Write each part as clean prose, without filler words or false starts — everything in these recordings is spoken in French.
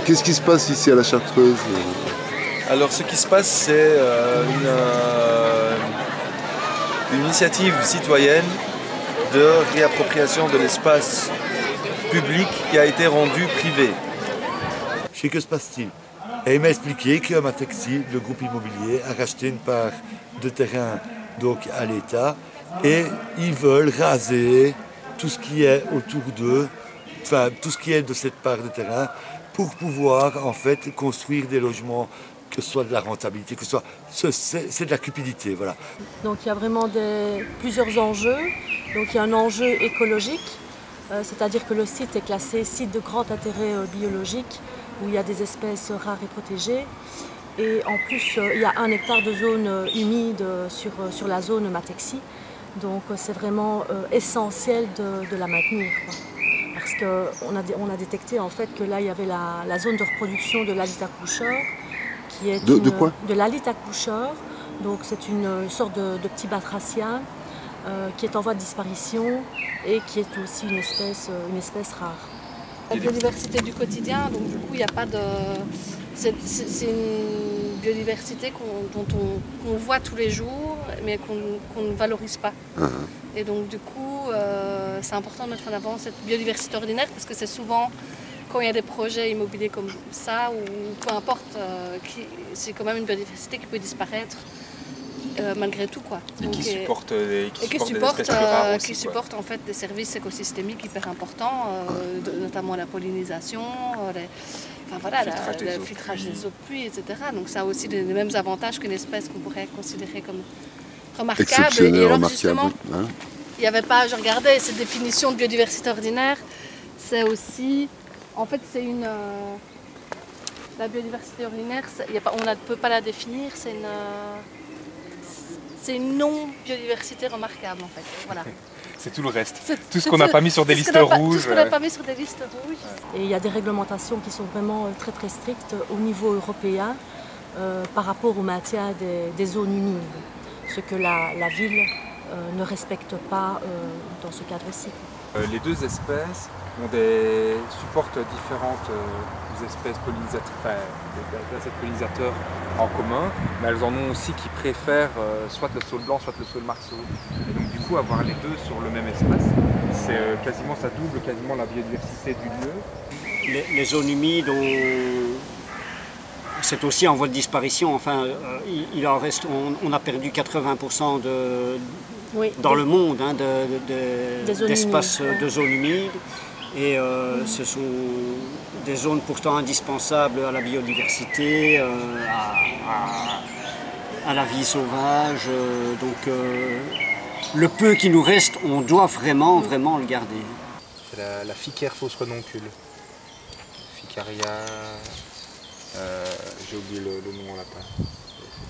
Qu'est-ce qui se passe ici à la Chartreuse? Alors ce qui se passe, c'est une initiative citoyenne de réappropriation de l'espace public qui a été rendu privé. Que se passe-t-il? Et il m'a expliqué que Matexi, le groupe immobilier, a racheté une part de terrain donc, à l'État et ils veulent raser tout ce qui est autour d'eux, enfin tout ce qui est de cette part de terrain pour pouvoir en fait construire des logements, que ce soit de la rentabilité, que ce soit c'est de la cupidité, voilà. Donc il y a vraiment plusieurs enjeux. Donc il y a un enjeu écologique, c'est-à-dire que le site est classé site de grand intérêt biologique où il y a des espèces rares et protégées. Et en plus, il y a 1 hectare de zone humide sur la zone Matexi. Donc c'est vraiment essentiel de la maintenir, quoi. Parce qu'on a détecté en fait que là, il y avait la zone de reproduction de l'Alite accoucheur. Qui est de quoi? De l'Alite accoucheur. Donc c'est une sorte de petit batracien qui est en voie de disparition et qui est aussi une espèce rare. La biodiversité du quotidien, donc du coup, il n'y a pas de... C'est une biodiversité qu'on voit tous les jours, mais qu'on ne valorise pas. Et donc du coup, c'est important de mettre en avant cette biodiversité ordinaire, parce que c'est souvent, quand il y a des projets immobiliers comme ça, ou peu importe, c'est quand même une biodiversité qui peut disparaître malgré tout, quoi. Et donc, qui supporte des espèces plus qui rares aussi, supporte en fait des services écosystémiques hyper importants, notamment la pollinisation, le filtrage des eaux de pluie, etc. Donc ça a aussi les mêmes avantages qu'une espèce qu'on pourrait considérer comme remarquable. Et alors justement, il n'y avait pas, je regardais cette définition de biodiversité ordinaire, c'est aussi, en fait c'est une... la biodiversité ordinaire, on ne peut pas la définir, c'est une non-biodiversité remarquable en fait. Voilà. C'est tout le reste. Tout ce qu'on n'a pas mis sur des listes rouges. Tout ce qu'on n'a pas mis sur des listes rouges. Et il y a des réglementations qui sont vraiment très très strictes au niveau européen par rapport au maintien des zones humides, ce que la ville ne respecte pas dans ce cadre-ci. Les deux espèces supportent différentes espèces pollinisateurs en commun, mais elles en ont aussi qui préfèrent soit le saule blanc, soit le saule marceau. Et donc du coup, avoir les deux sur le même espace, ça double quasiment la biodiversité du lieu. Les zones humides, c'est aussi en voie de disparition. Enfin, il en reste, on a perdu 80% dans le monde d'espaces de zones humides. Et ce sont des zones pourtant indispensables à la biodiversité, à la vie sauvage. Donc le peu qui nous reste, on doit vraiment le garder. C'est la Ficare fausse renoncule. Ficaria, j'ai oublié le nom en latin.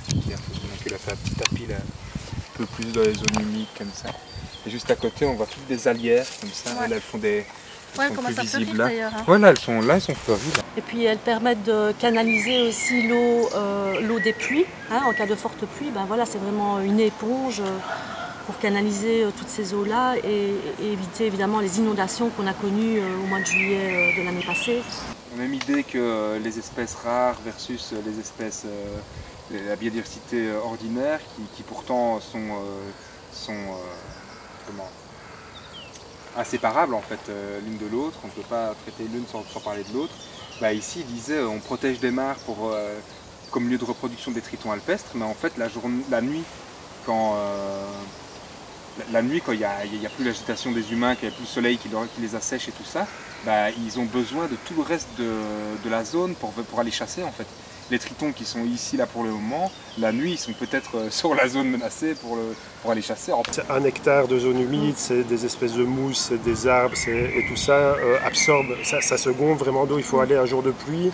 Ficare fausse renoncule, elle fait un petit tapis là, un peu plus dans les zones humides comme ça. Et juste à côté, on voit toutes des alières comme ça. Ouais. Là, elles font des... Elles commencent à fleurir d'ailleurs. Ouais, là, elles sont fleuries. Là. Et puis elles permettent de canaliser aussi l'eau des pluies. En cas de forte pluie, voilà, c'est vraiment une éponge pour canaliser toutes ces eaux-là et éviter évidemment les inondations qu'on a connues au mois de juillet de l'année passée. Même idée que les espèces rares versus les espèces, la biodiversité ordinaire qui pourtant sont inséparables en fait l'une de l'autre, on ne peut pas traiter l'une sans parler de l'autre. Ici, il disait on protège des mares comme lieu de reproduction des tritons alpestres, mais en fait la nuit, quand il n'y a plus l'agitation des humains, qu'il n'y a plus le soleil qui les assèche et tout ça, ils ont besoin de tout le reste de la zone pour aller chasser en fait. Les tritons qui sont ici là pour le moment, la nuit ils sont peut-être sur la zone menacée pour aller chasser. C'est 1 hectare de zone humide, c'est des espèces de mousses, c'est des arbres, et tout ça absorbe, ça se gonfle vraiment d'eau, il faut aller un jour de pluie,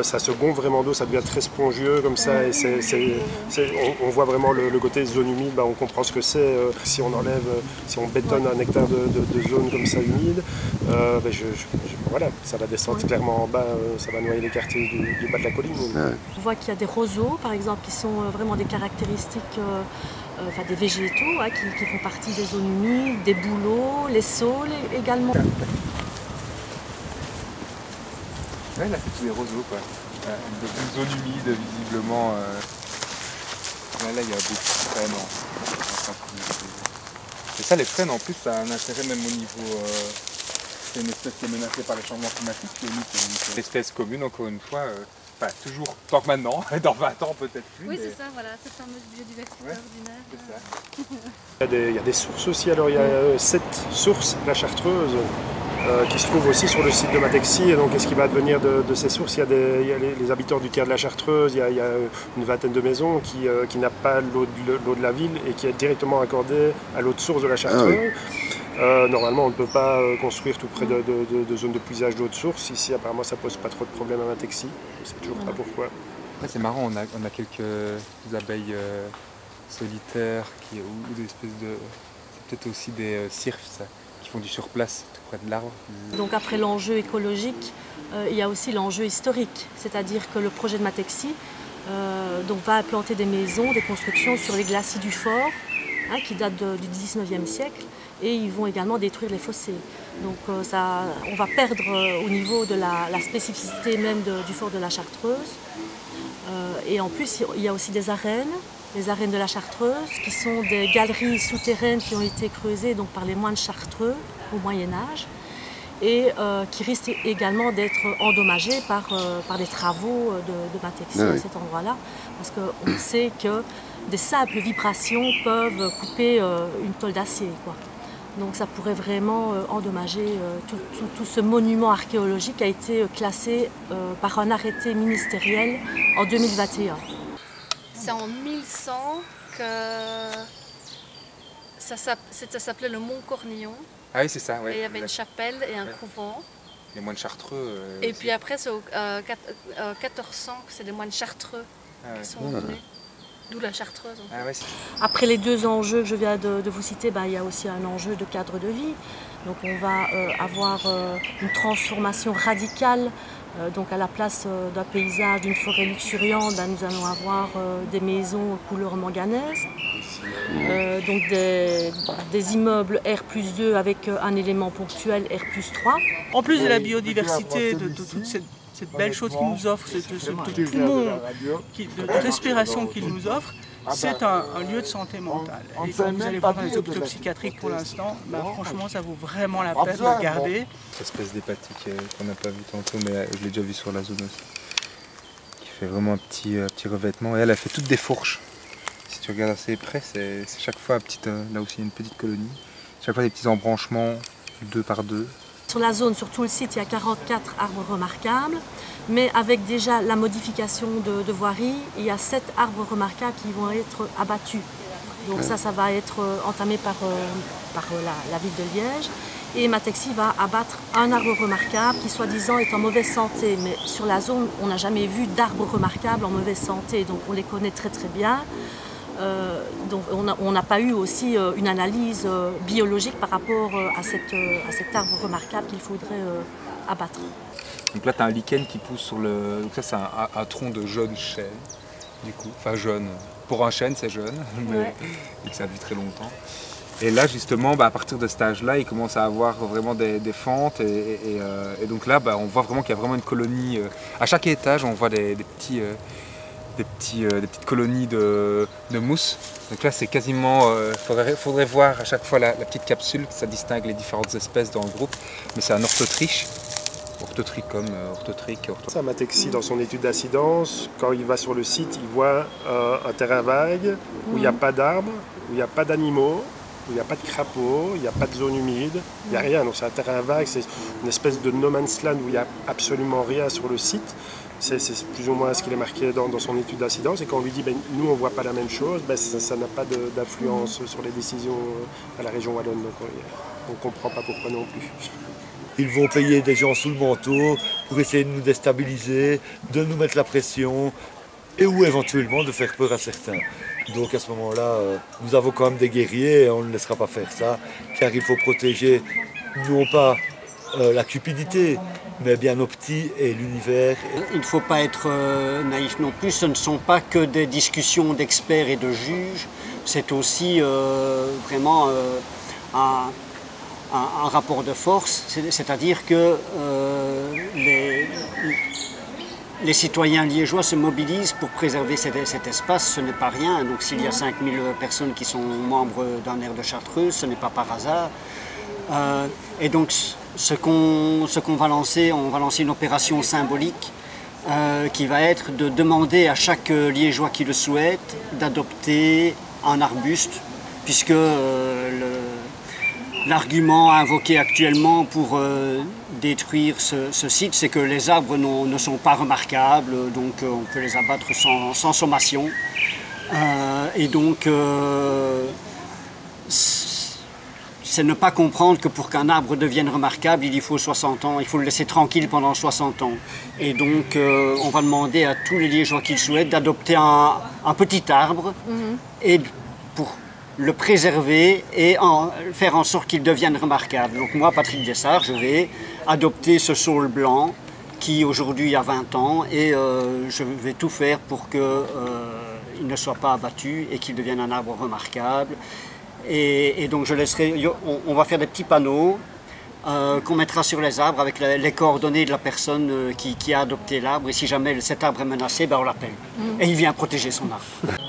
ça se gonfle vraiment d'eau, ça devient très spongieux comme ça, et on voit vraiment le côté zone humide, on comprend ce que c'est. Si on bétonne 1 hectare de zone comme ça humide, voilà, ça va descendre clairement en bas, ça va noyer les quartiers du bas de la colline. On voit qu'il y a des roseaux, par exemple, qui sont vraiment des caractéristiques enfin des végétaux qui font partie des zones humides, des bouleaux, les saules également. Ouais, là c'est tous les roseaux quoi. Une zone humide visiblement. Là il y a beaucoup de frênes. Et ça les frênes en plus ça a un intérêt même au niveau. C'est une espèce qui est menacée par les changements climatiques. C'est une espèce commune encore une fois. Pas toujours, tant que maintenant, dans 20 ans peut-être plus. Oui, c'est ça, voilà, cette fameuse biodiversité ordinaire. Il y a des sources aussi, alors il y a 7 sources, la Chartreuse, qui se trouvent aussi sur le site de Matexi. Et donc, qu'est-ce qui va advenir de ces sources? Il y a les habitants du tiers de la Chartreuse, il y a une vingtaine de maisons qui n'a pas l'eau de la ville et qui est directement accordée à l'eau de source de la Chartreuse. Normalement, on ne peut pas construire tout près de zones de puisage d'eau de source. Ici, apparemment, ça pose pas trop de problèmes à Matexi. Je ne sais toujours pas pourquoi. Après, c'est marrant, on a quelques abeilles solitaires ou des espèces de... C'est peut-être aussi des cirfes, ça, qui font du surplace tout près de l'arbre. Donc après l'enjeu écologique, il y a aussi l'enjeu historique. C'est-à-dire que le projet de Matexi donc va implanter des maisons, des constructions sur les glacis du fort, qui datent du 19e siècle. Et ils vont également détruire les fossés. Donc on va perdre au niveau de la spécificité même du fort de la Chartreuse. Et en plus, il y a aussi des arènes, les arènes de la Chartreuse, qui sont des galeries souterraines qui ont été creusées donc, par les moines chartreux au Moyen-Âge et qui risquent également d'être endommagées par des travaux de Matexi à cet endroit-là. Parce qu'on sait que des simples vibrations peuvent couper une tôle d'acier. Donc ça pourrait vraiment endommager tout ce monument archéologique qui a été classé par un arrêté ministériel en 2021. C'est en 1100 que ça s'appelait le Mont Cornillon. Ah oui, c'est ça, ouais. Et il y avait une chapelle et un couvent. Les moines chartreux. Et puis après, c'est au 1400 que c'est les moines chartreux qui sont venus. D'où la Chartreuse. En fait. Ah ouais, après les deux enjeux que je viens de vous citer, il y a aussi un enjeu de cadre de vie. Donc on va avoir une transformation radicale. Donc à la place d'un paysage, d'une forêt luxuriante, nous allons avoir des maisons couleur manganèse. Donc des immeubles R+2 avec un élément ponctuel R+3. En plus de la biodiversité, de toute cette belle chose qu'il nous offre, ce poumon de respiration qu'il nous offre, c'est un lieu de santé mentale. Et quand vous allez voir dans les hôpitaux psychiatriques pour l'instant, franchement, ça vaut vraiment la peine de regarder. Cette espèce d'hépatique qu'on n'a pas vu tantôt, mais je l'ai déjà vu sur la zone aussi, qui fait vraiment un petit revêtement. Et elle a fait toutes des fourches. Si tu regardes assez près, c'est chaque fois là aussi une petite colonie. Chaque fois des petits embranchements 2 par 2. Sur la zone, sur tout le site, il y a 44 arbres remarquables, mais avec déjà la modification de voirie, il y a 7 arbres remarquables qui vont être abattus. Donc ça va être entamé par la ville de Liège. Et Matexi va abattre un arbre remarquable qui, soi-disant, est en mauvaise santé. Mais sur la zone, on n'a jamais vu d'arbres remarquables en mauvaise santé, donc on les connaît très très bien. Donc on n'a pas eu aussi une analyse biologique par rapport à cet arbre remarquable qu'il faudrait abattre. Donc là tu as un lichen qui pousse sur le... Donc ça c'est un tronc de jeune chêne, du coup. Enfin jeune, pour un chêne c'est jeune, mais ça vit très longtemps. Et là justement, à partir de cet âge-là, il commence à avoir vraiment des fentes et donc là on voit vraiment qu'il y a vraiment une colonie. À chaque étage on voit des petites colonies de mousse. Donc là c'est quasiment, faudrait voir à chaque fois la petite capsule, ça distingue les différentes espèces dans le groupe, mais c'est un orthotriche. Orthotrichum, orthotrique. Ça, Matexi, dans son étude d'incidence, quand il va sur le site, il voit un terrain vague où il n'y a pas d'arbres, où il n'y a pas d'animaux, où il n'y a pas de crapauds, il n'y a pas de zone humide, il n'y a rien. Donc c'est un terrain vague, c'est une espèce de no man's land où il n'y a absolument rien sur le site. C'est plus ou moins ce qu'il est marqué dans son étude d'incidence. Et quand on lui dit nous on ne voit pas la même chose, ça n'a pas d'influence sur les décisions à la région wallonne. Donc on ne comprend pas pourquoi non plus. Ils vont payer des gens sous le manteau pour essayer de nous déstabiliser, de nous mettre la pression et ou éventuellement de faire peur à certains. Donc à ce moment-là, nous avons quand même des guerriers et on ne laissera pas faire ça, car il faut protéger non pas la cupidité, mais bien nos petits et l'univers. Il ne faut pas être naïf non plus, ce ne sont pas que des discussions d'experts et de juges. c'est aussi vraiment un rapport de force, c'est-à-dire que les citoyens liégeois se mobilisent pour préserver cet espace, ce n'est pas rien. Donc s'il y a 5000 personnes qui sont membres d'un aire de Chartreuse, ce n'est pas par hasard. Et donc ce qu'on va lancer, on va lancer une opération symbolique qui va être de demander à chaque liégeois qui le souhaite d'adopter un arbuste, puisque l'argument invoqué actuellement pour détruire ce site, c'est que les arbres ne sont pas remarquables, donc on peut les abattre sans sommation. Et donc, c'est ne pas comprendre que pour qu'un arbre devienne remarquable, il faut 60 ans, il faut le laisser tranquille pendant 60 ans. Et donc, on va demander à tous les liégeois qui le souhaitent d'adopter un petit arbre et pour le préserver et faire en sorte qu'il devienne remarquable. Donc moi, Patrick Dessart, je vais adopter ce saule blanc qui aujourd'hui a 20 ans et je vais tout faire pour qu'il ne soit pas abattu et qu'il devienne un arbre remarquable. Et donc je laisserai, on va faire des petits panneaux qu'on mettra sur les arbres avec les coordonnées de la personne qui a adopté l'arbre, et si jamais cet arbre est menacé, ben on l'appelle. Et il vient protéger son arbre.